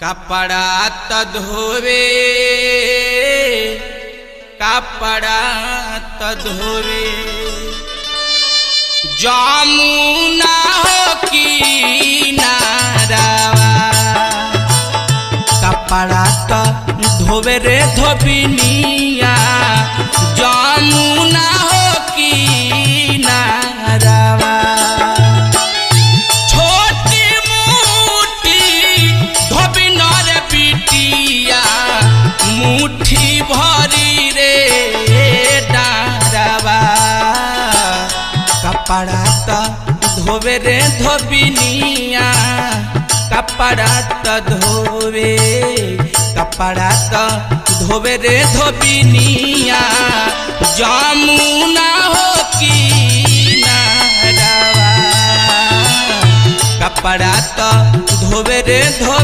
कपड़ा त धोवे कपड़ा त धोवे जमुना हो किनारावा कपड़ा त धोवे रे धोबिनिया जमुना हो किनारावा मुट्ठी भरी रे डारवा कपड़ा त धोवे रे धोबिनिया कपड़ा त धोवे कपड़ा त धोवे रे धोबिनिया जमुना हो किनारावा कपड़ा त धोवे रे धो